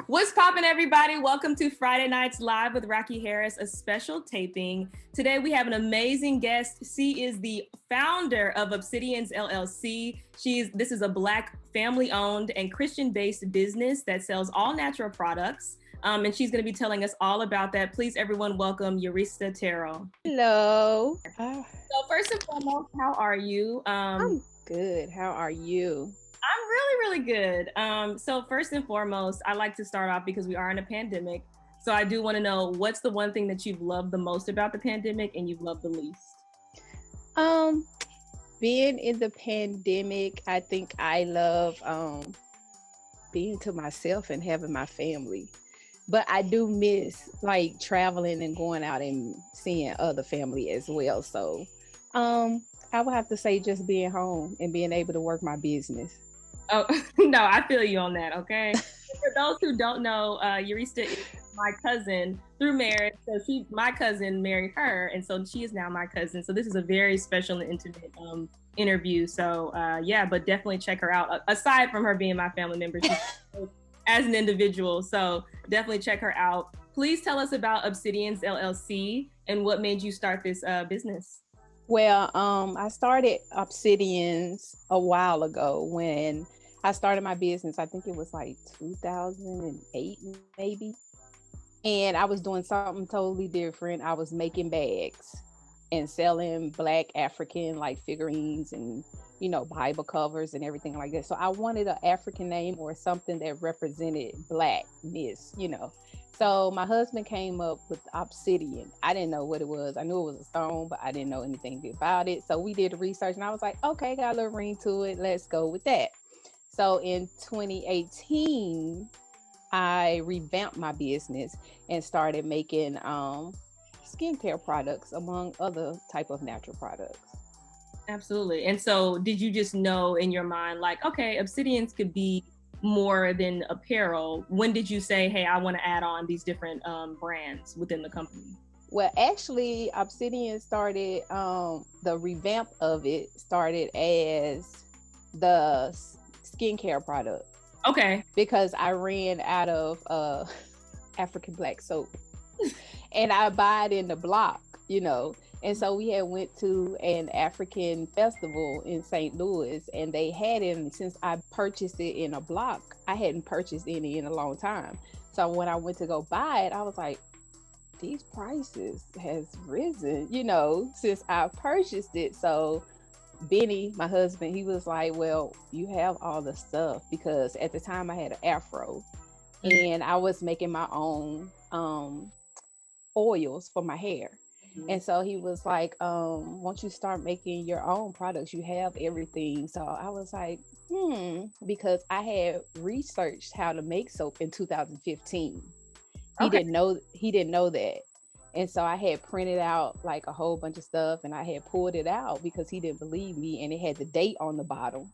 What's poppin', everybody? Welcome to Friday Nights Live with Rocky Harris, a special taping. Today we have an amazing guest. She is the founder of Obsidian's LLC. This is a Black family-owned and Christian-based business that sells all natural products. And she's going to be telling us all about that. Please, everyone, welcome Ureasta Terrell. Hello. So first and foremost, how are you? I'm good. How are you? I'm really, really good. So first and foremost, I like to start off because we are in a pandemic. So I do want to know, what's the one thing that you've loved the most about the pandemic and you've loved the least? Being in the pandemic, I think I love being to myself and having my family. But I do miss like traveling and going out and seeing other family as well. So I would have to say just being home and being able to work my business. Oh, no, I feel you on that, okay? For those who don't know, Ureasta is my cousin through marriage. So my cousin married her, and so she is now my cousin. So this is a very special and intimate interview. So yeah, but definitely check her out. Aside from her being my family member, she's as an individual. So definitely check her out. Please tell us about Obsidian's LLC and what made you start this business. Well, I started Obsidians a while ago when I started my business. I think it was like 2008, maybe. And I was doing something totally different. I was making bags and selling Black African like figurines and, Bible covers and everything like that. So I wanted an African name or something that represented Blackness, So my husband came up with Obsidian. I didn't know what it was. I knew it was a stone, but I didn't know anything about it. So we did the research and I was like, okay, got a little ring to it. Let's go with that. So in 2018, I revamped my business and started making skincare products among other type of natural products. Absolutely. And so did you just know in your mind, like, okay, Obsidians could be more than apparel? When did you say, hey, I want to add on these different brands within the company? Well, actually, Obsidian started, the revamp of it started as the skincare product. Okay. Because I ran out of African black soap and I buy it in the block, And so we had went to an African festival in St. Louis and they had it. And since I purchased it in a block, I hadn't purchased any in a long time. So when I went to go buy it, I was like, these prices has risen, since I purchased it. So Benny, my husband, he was like, well, you have all the stuff, because at the time I had an afro and I was making my own oils for my hair. And so he was like, once you start making your own products, you have everything. So I was like, because I had researched how to make soap in 2015. He didn't know that. And so I had printed out like a whole bunch of stuff and I had pulled it out because he didn't believe me, and it had the date on the bottom.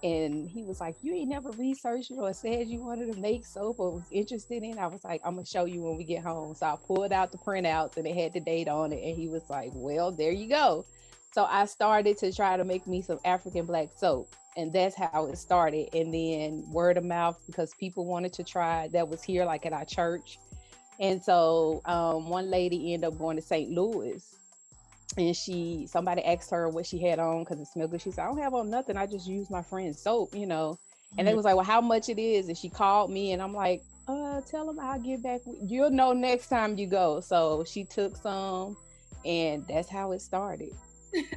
And he was like, you ain't never researched it or said you wanted to make soap or was interested in it. I was like, I'm gonna show you when we get home. So I pulled out the printouts and it had the date on it. And he was like, well, there you go. So I started to try to make me some African black soap. And that's how it started. And then word of mouth, because people wanted to try it, that was here like at our church. And so one lady ended up going to St. Louis and somebody asked her what she had on because it smelled good. She said, I don't have on nothing. I just use my friend's soap, And they was like, well, how much it is? And she called me and I'm like, tell them I'll get back. You'll know next time you go. So she took some and that's how it started.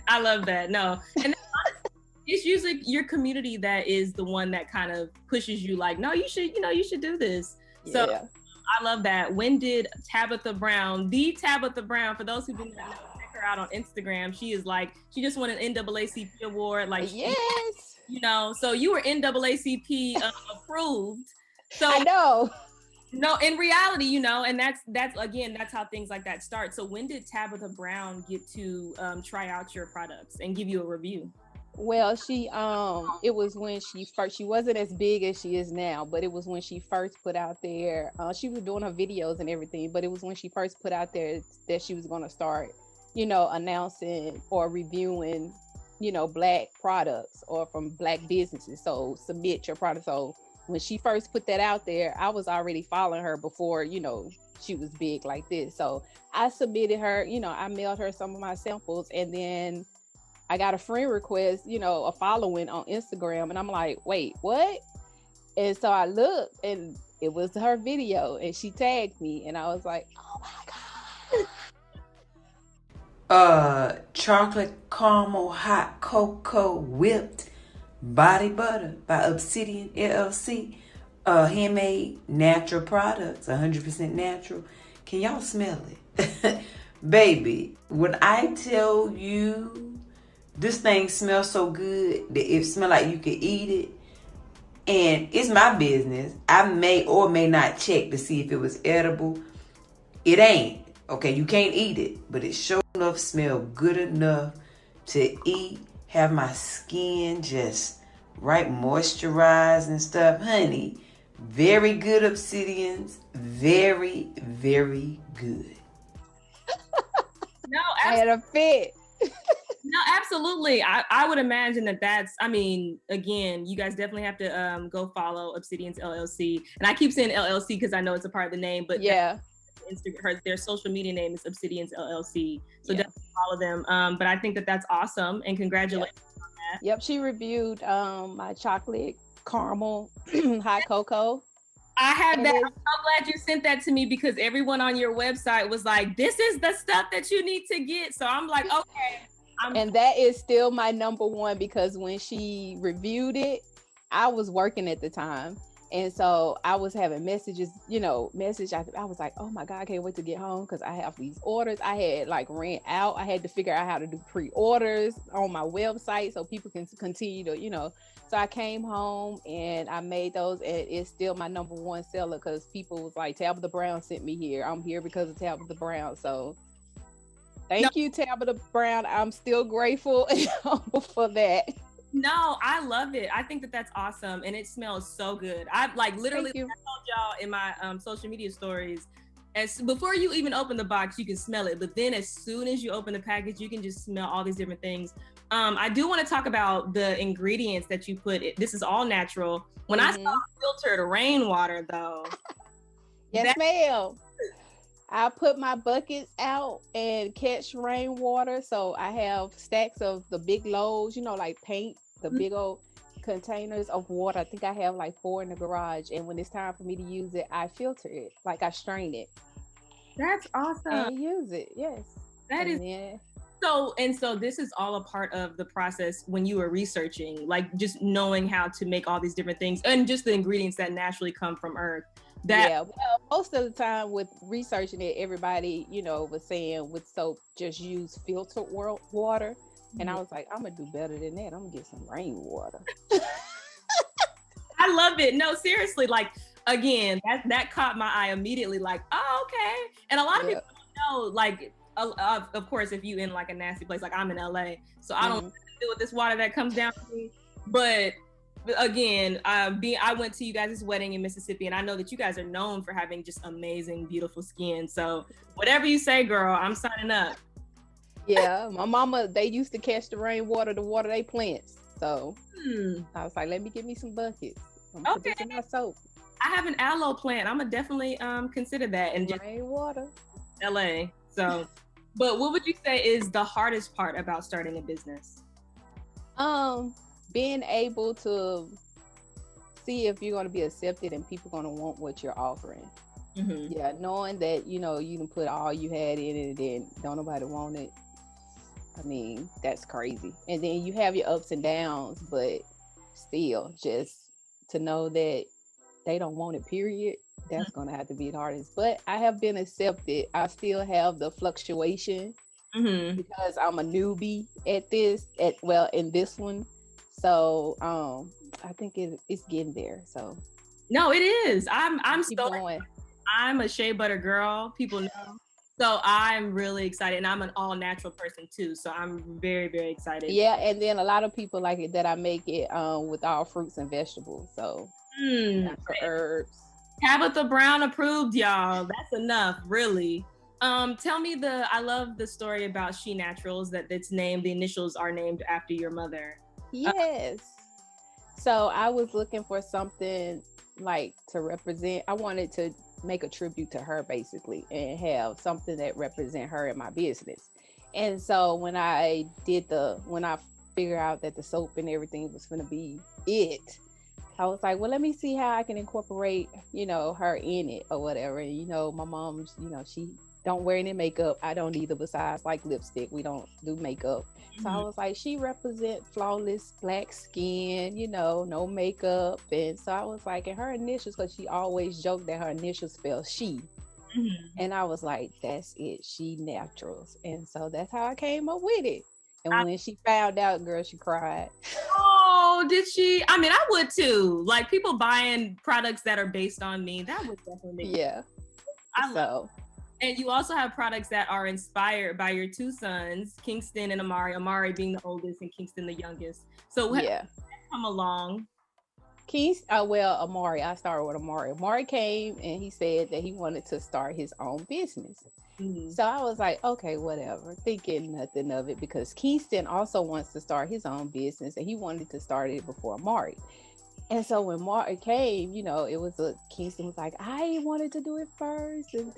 I love that. No. And it's usually your community that is the one that kind of pushes you like, no, you should do this. Yeah. So I love that. When did Tabitha Brown, for those who didn't know, check her out on Instagram. She just won an NAACP award. Like, yes, so you were NAACP approved. So I know. No, in reality, and that's how things like that start. So when did Tabitha Brown get to try out your products and give you a review? Well, it was when she wasn't as big as she is now, but it was when she first put out there, she was doing her videos and everything, but it was when she first put out there that she was going to start, announcing or reviewing, Black products or from Black businesses. So submit your product. So when she first put that out there, I was already following her before, you know, she was big like this. So I submitted her, you know, I mailed her some of my samples, and then I got a friend request, you know, a following on Instagram, and I'm like, wait, what? And so I looked, and it was her video, and she tagged me, and I was like, oh my God. Chocolate caramel hot cocoa whipped body butter by Obsidian LLC. Handmade natural products, 100% natural. Can y'all smell it? Baby, when I tell you this thing smells so good that it smells like you could eat it, and it's my business. I may or may not check to see if it was edible. It ain't. Okay, you can't eat it, but it sure enough smell good enough to eat, have my skin just right moisturized and stuff. Honey, very good Obsidians. Very, very good. No, I had a fit. No, absolutely. I would imagine that's, I mean, again, you guys definitely have to go follow Obsidian's LLC. And I keep saying LLC because I know it's a part of the name, but yeah, their social media name is Obsidian's LLC. So definitely follow them. But I think that's awesome, and congratulations on that. Yep, she reviewed my chocolate caramel hot cocoa. I have that. I'm so glad you sent that to me, because everyone on your website was like, this is the stuff that you need to get. So I'm like, okay. And that is still my number one, because when she reviewed it, I was working at the time. And so I was having messages, you know, I was like, oh my God, I can't wait to get home, because I have these orders. I had like ran out. I had to figure out how to do pre-orders on my website so people can continue to, you know. So I came home and I made those, and it's still my number one seller, because people was like, Tabitha Brown sent me here. I'm here because of Tabitha Brown. So thank you, Tabitha Brown. I'm still grateful for that. No, I love it. I think that's awesome, and it smells so good. I've like literally, I told y'all in my social media stories, before you even open the box, you can smell it. But then as soon as you open the package, you can just smell all these different things. I do want to talk about the ingredients that you put. This is all natural. When I saw filtered rainwater, though. Yes, ma'am. I put my buckets out and catch rainwater. So I have stacks of the big loads, you know, like paint, the big old containers of water. I think I have like 4 in the garage. And when it's time for me to use it, I filter it, like I strain it. That's awesome. And use it, yes. That is. So this is all a part of the process when you were researching, like just knowing how to make all these different things and just the ingredients that naturally come from Earth. Well, most of the time with researching it, everybody, you know, was saying with soap, just use filtered water. And I was like, I'm gonna do better than that. I'm gonna get some rainwater. I love it. No, seriously, like, again, that caught my eye immediately, like, oh, okay. And a lot of people don't know, like, of course, if you in like a nasty place, like I'm in LA, so I don't deal with this water that comes down to me. But again, I went to you guys' wedding in Mississippi, and I know that you guys are known for having just amazing, beautiful skin. So whatever you say, girl, I'm signing up. Yeah, my mama, they used to catch the rainwater to water they plants. So I was like, let me get me some buckets. I'm gonna put this in my soap. I have an aloe plant. I'm gonna definitely consider that, and just rainwater. LA. So, but what would you say is the hardest part about starting a business? Being able to see if you're going to be accepted and people going to want what you're offering. Yeah, knowing that, you know, you can put all you had in it and then don't nobody want it. I mean, that's crazy. And then you have your ups and downs, but still, just to know that they don't want it, period, that's going to have to be the hardest. But I have been accepted. I still have the fluctuation because I'm a newbie at this, in this one. So I think it's getting there. So no, it is. I'm still going. I'm a shea butter girl. People know. So I'm really excited, and I'm an all natural person too. So I'm very, very excited. Yeah, and then a lot of people like it that I make it with all fruits and vegetables. So for herbs. Tabitha Brown approved, y'all. That's enough, really. Tell me I love the story about She Naturals, that it's named, the initials are named after your mother. Yes. So I was looking for something like to represent. I wanted to make a tribute to her basically, and have something that represent her in my business. And so when I figured out that the soap and everything was going to be it, I was like, well, let me see how I can incorporate, her in it or whatever. And, my mom's, she don't wear any makeup. I don't either, besides like lipstick. We don't do makeup. So I was like, she represent flawless black skin, no makeup. And so I was like, and her initials, because she always joked that her initials spell she. And I was like, that's it. She Naturals. And so that's how I came up with it. And when she found out, girl, she cried. Oh, did she? I mean, I would too. Like, people buying products that are based on me, that would definitely make yeah. And you also have products that are inspired by your two sons, Kingston and Amari. Amari being the oldest and Kingston the youngest. So yeah, come along. Amari. I started with Amari. Amari came and he said that he wanted to start his own business. So I was like, okay, whatever, thinking nothing of it, because Kingston also wants to start his own business and he wanted to start it before Amari. And so when Mari came, it was Kingston was like, I wanted to do it first, and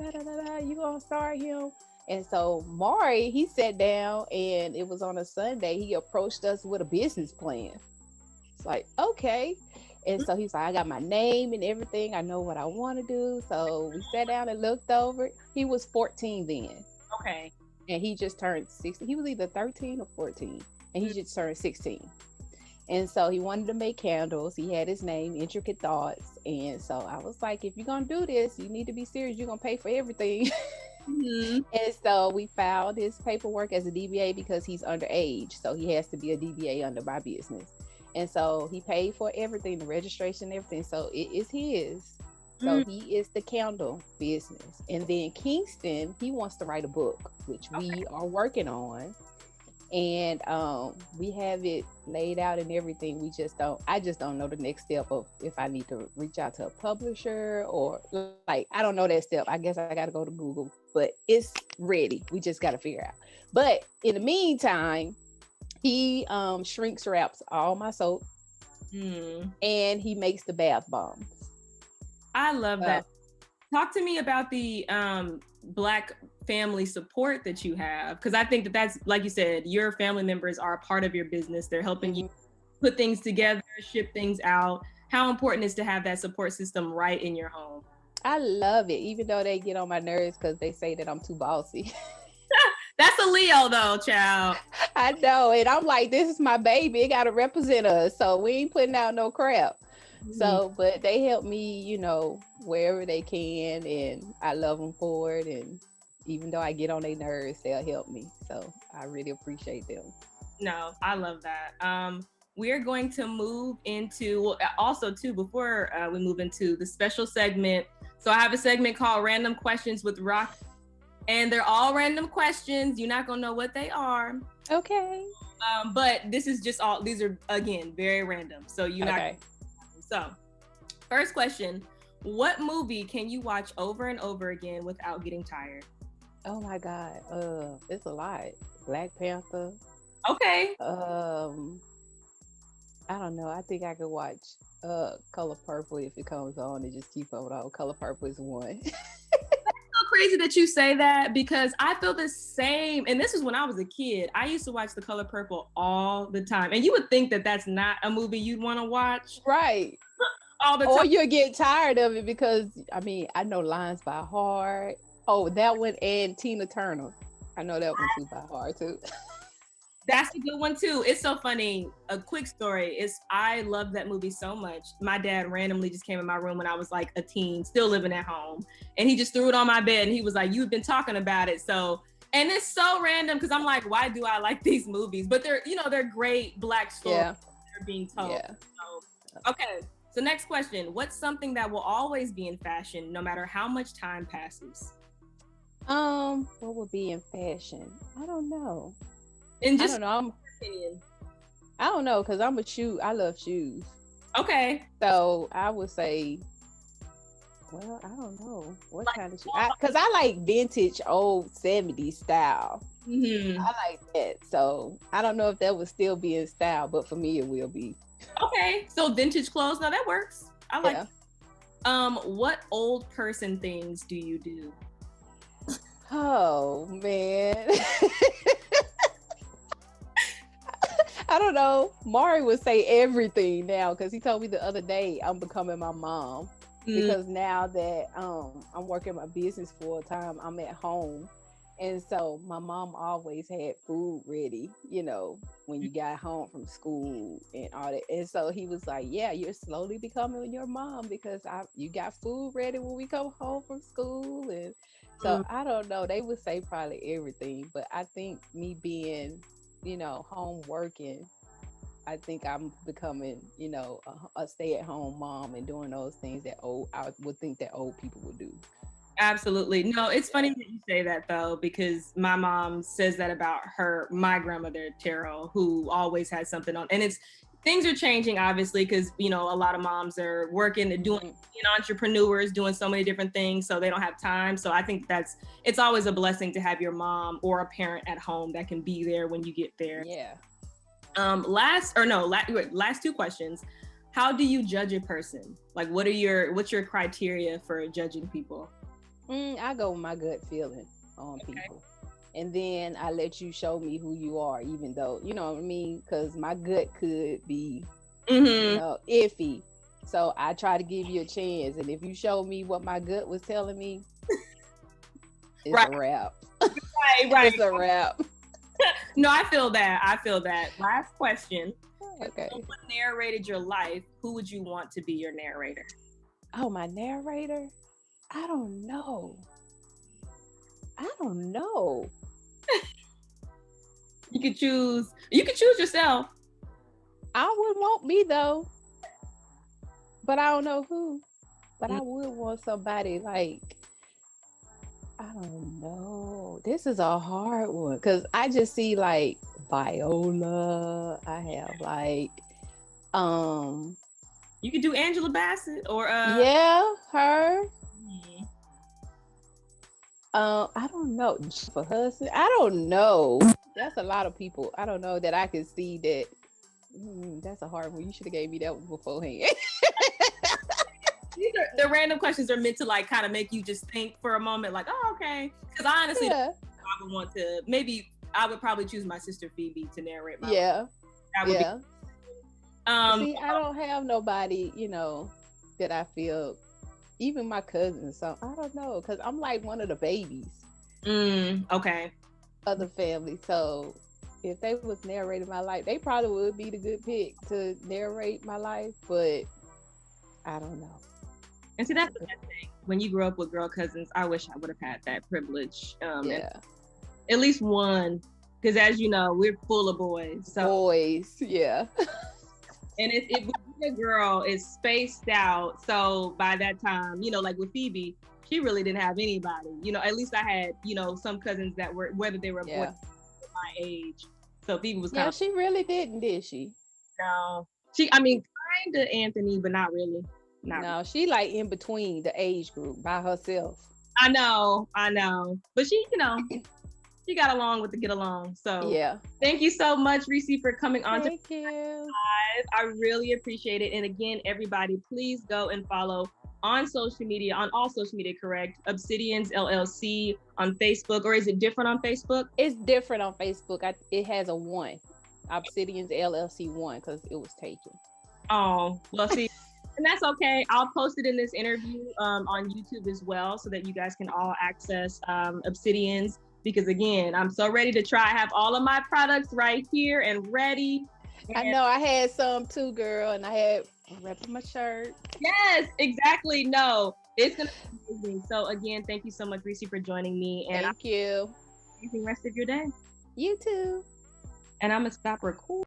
you gonna start him. And so Mari, he sat down, and it was on a Sunday. He approached us with a business plan. It's like, okay. And so he's like, I got my name and everything. I know what I want to do. So we sat down and looked over it. He was 14 then. Okay. And he just turned 16. He was either 13 or 14. And he just turned 16. And so he wanted to make candles. He had his name, Intricate Thoughts. And so I was like, if you're going to do this, you need to be serious. You're going to pay for everything. And so we filed his paperwork as a DBA because he's underage. So he has to be a DBA under my business. And so he paid for everything, the registration, everything. So it is his. So he is the candle business. And then Kingston, he wants to write a book, which we are working on. And we have it laid out and everything. I just don't know the next step of if I need to reach out to a publisher or I don't know that step. I guess I got to go to Google, but it's ready. We just got to figure out. But in the meantime, he shrinks wraps all my soap and he makes the bath bombs. I love that. Talk to me about the Black family support that you have, because I think that's, like you said, your family members are a part of your business. They're helping you put things together, ship things out. How important is to have that support system right in your home? I love it, even though they get on my nerves because they say that I'm too bossy. That's a Leo though, child. I know, and I'm like, this is my baby. It got to represent us, so we ain't putting out no crap. So, but they help me, wherever they can, and I love them for it. And even though I get on their nerves, they'll help me. So I really appreciate them. No, I love that. We're going to move into, also too, before we move into the special segment. So I have a segment called Random Questions with Rock, and they're all random questions. You're not gonna know what they are. Okay. But this is just these are, again, very random. So you're not. So, first question, what movie can you watch over and over again without getting tired? Oh my God. It's a lot. Black Panther. Okay. I don't know. I think I could watch Color Purple if it comes on and just keep up with all. Color Purple is one. That's so crazy that you say that, because I feel the same. And this is when I was a kid. I used to watch The Color Purple all the time. And you would think that that's not a movie you'd want to watch. Right. All the time. Or you'll get tired of it because, I know lines by heart. Oh, that one, and Tina Turner. I know that one too by heart too. That's a good one too. It's so funny. A quick story is I love that movie so much. My dad randomly just came in my room when I was like a teen, still living at home. And he just threw it on my bed and he was like, you've been talking about it. So, and it's so random because I'm like, why do I like these movies? But they're great Black stories that are being told. Yeah. So, okay. So next question, what's something that will always be in fashion no matter how much time passes? What will be in fashion? I don't know. And just I don't know. I don't know, because I love shoes. Okay. So I would say, well, I don't know what kind of shoe. Because I like vintage old 70s style. I like that. So I don't know if that would still be in style, but for me it will be. Okay. So vintage clothes, no, that works. I like it. What old person things do you do? Oh man. I don't know. Mari would say everything now because he told me the other day I'm becoming my mom. Because now that I'm working my business full time, I'm at home. And so my mom always had food ready, when you got home from school and all that. And so he was like, yeah, you're slowly becoming your mom because you got food ready when we come home from school. And so I don't know. They would say probably everything. But I think me being, home working, I think I'm becoming, a stay-at-home mom and doing those things that I would think that old people would do. Absolutely. No, it's funny that you say that though, because my mom says that about my grandmother, Terrell, who always had something on. And things are changing, obviously, because, a lot of moms are working and being entrepreneurs, doing so many different things, so they don't have time. So I think it's always a blessing to have your mom or a parent at home that can be there when you get there. Yeah. Last two questions. How do you judge a person? Like, what's your criteria for judging people? I go with my gut feeling on people. And then I let you show me who you are, even though, you know what I mean? Because my gut could be, iffy. So I try to give you a chance. And if you show me what my gut was telling me, it's a wrap. Right. It's a wrap. No, I feel that. Last question. Okay. If someone narrated your life, who would you want to be your narrator? Oh, my narrator? I don't know. You could choose yourself. I would want me though. But I don't know who. But I would want somebody like, I don't know. This is a hard one because I just see like Viola. I have like you could do Angela Bassett or her. I don't know. For Hudson, I don't know. That's a lot of people. I don't know that I can see that. That's a hard one. You should have gave me that one beforehand. The random questions are meant to like kind of make you just think for a moment, like, oh, okay. Because I honestly, I would want to. Maybe I would probably choose my sister Phoebe to narrate my. Yeah. That would be. See, I don't have nobody, that I feel. Even my cousins, so I don't know, because I'm like one of the babies. Okay. Of the family, so if they was narrating my life, they probably would be the good pick to narrate my life, but I don't know. And see, that's the best thing. When you grow up with girl cousins, I wish I would have had that privilege. At least one, because as you know, we're full of boys. So. Boys, yeah. And if a girl is spaced out, so by that time, like with Phoebe, she really didn't have anybody. At least I had, some cousins that were, whether they were my age. So Phoebe was kind of. She really didn't, did she? No. Kind of Anthony, but not really. Really. She like in between the age group by herself. I know. But she, she got along with the get along. So yeah. Thank you so much, Reese, for coming on. Thank you. Live. I really appreciate it. And again, everybody, please go and follow on social media, on all social media, correct? Obsidians LLC on Facebook, or is it different on Facebook? It's different on Facebook. It has a 1. Obsidians LLC 1 because it was taken. Oh, well, see. And that's okay. I'll post it in this interview on YouTube as well so that you guys can all access Obsidians. Because again, I'm so ready to try. I have all of my products right here and ready. I know I had some too, girl, and I had a rep of my shirt. Yes, exactly. No, it's gonna be amazing. So again, thank you so much, Reese, for joining me. And thank you. Amazing rest of your day. You too. And I'm gonna stop recording.